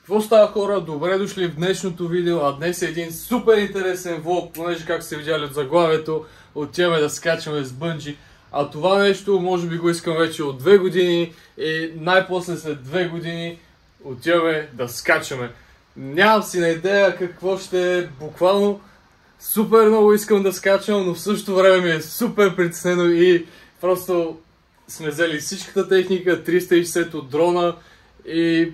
Какво става, хора? Добре дошли в днешното видео, а днес е един супер интересен влог, понеже както сте видяли от заглавието, отиваме да скачаме с бънджи. А това нещо може би го искам вече от 2 години и най-после след 2 години отиваме да скачаме. Нямам си на идея какво ще е, буквално супер много искам да скачам, но в същото време ми е супер притеснено и просто сме взели всичката техника, 360 от дрона и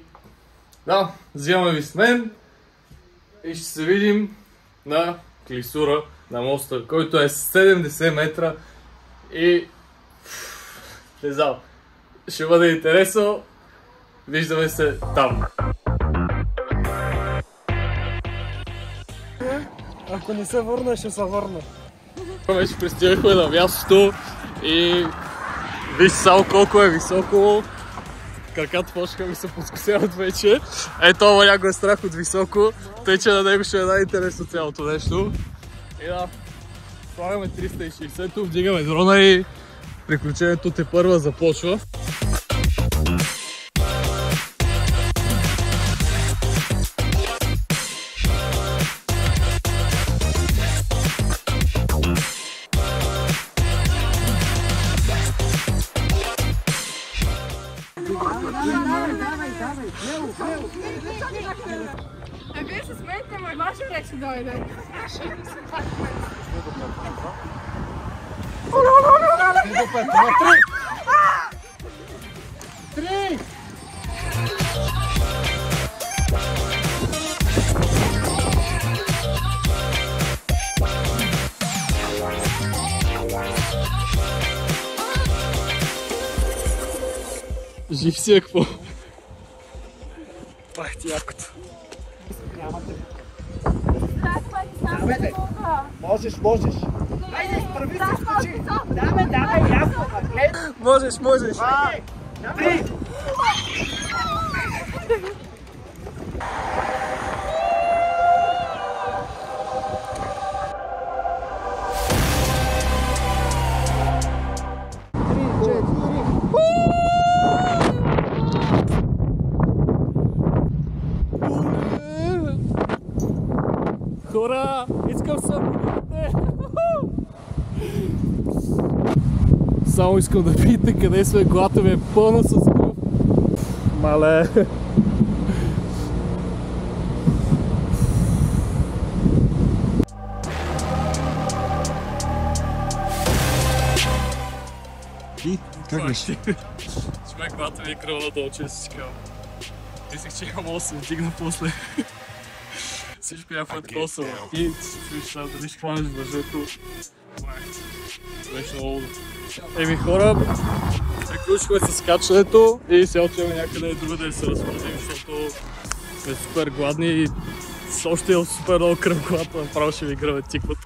да, взимаме ви с мен и ще се видим на клисура на моста, който е 70 метра и не знам, ще бъде интересно. Виждаме се там. Ако не се върна, ще се върна. Вече пристигнахме на мястото и виж само колко е високо. Краката почнаха ми се подкосяват вече. Ето, някой е страх от високо, тъй че на него ще е най-интересно цялото нещо. И да, слагаме 360-то, вдигаме дрона и приключението тепърва започва. А вие се смеете, ама ваша реч ще дойде. Три! Жив си е какво? Пах ти якото. Можеш. Айде, справи се, скочи. Давай, ясно. Можеш. Три! Хора, искам самолетите! Само искам да видите къде сме, главата ми е пълна с кръв. Мале! И как беше? Човек, главата ми е кръвна долу, си казвам. Мислех, че имам 8, вдигна после. Всичко някакво такова са и виж сега дали ще хванеш въжето. Беше много. Еми хора, приключихме с скачането и сега отиваме някъде другаде да се разходим, защото сме супер гладни и с още е супер много кръв главата, направо ще ви гръбе тикват.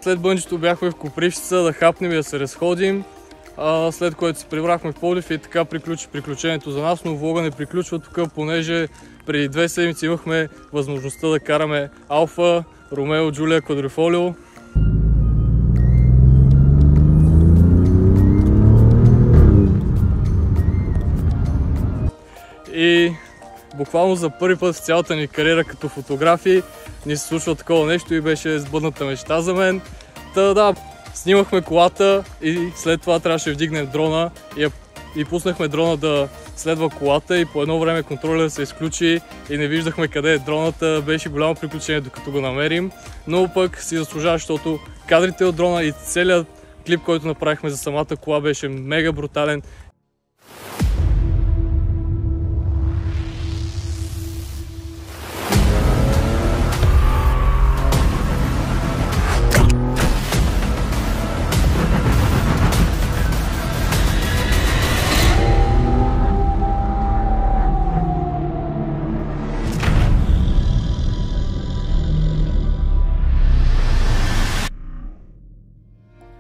След бънджето бяхме в Копривщица да хапнем и да се разходим, след което се прибрахме в Пловдив и така приключи приключението за нас, но влога не приключва тук, понеже преди 2 седмици имахме възможността да караме Алфа, Ромео, Джулия, Квадрифолио. И буквално за първи път в цялата ни кариера като фотографи ни се случва такова нещо и беше сбъдната мечта за мен. Та да, снимахме колата и след това трябваше да вдигнем дрона и пуснахме дрона да следва колата и по едно време контролера се изключи и не виждахме къде е дроната. Беше голямо приключение докато го намерим, но пък си заслужава, защото кадрите от дрона и целият клип, който направихме за самата кола беше мега брутален.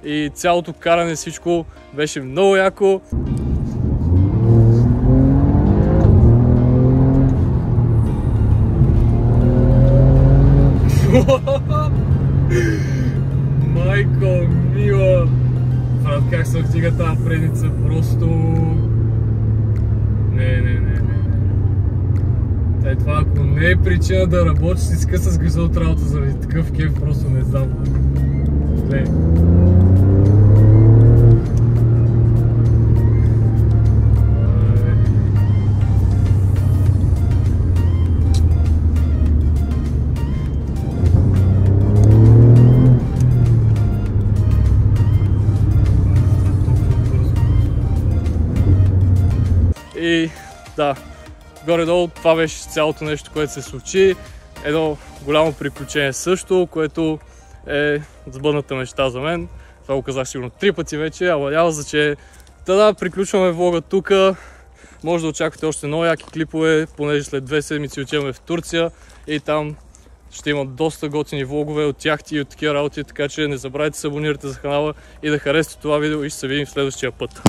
И цялото каране, всичко беше много яко. Майко мила! Брат, как се втига тази предница, просто... Не. Това ако не е причина да работиш, си скъса с гриза от работа заради такъв кеф, просто не знам. Гледай. И да, горе-долу това беше цялото нещо, което се случи. Едно голямо приключение също, което е сбъдната мечта за мен. Това го казах сигурно 3 пъти вече, ама няма значение. Та приключваме влога тук. Може да очаквате още много яки клипове, понеже след 2 седмици отиваме в Турция и там ще има доста готини влогове от яхти и от такива работи, така че не забравяйте да се абонирате за канала и да харесате това видео и ще се видим в следващия път.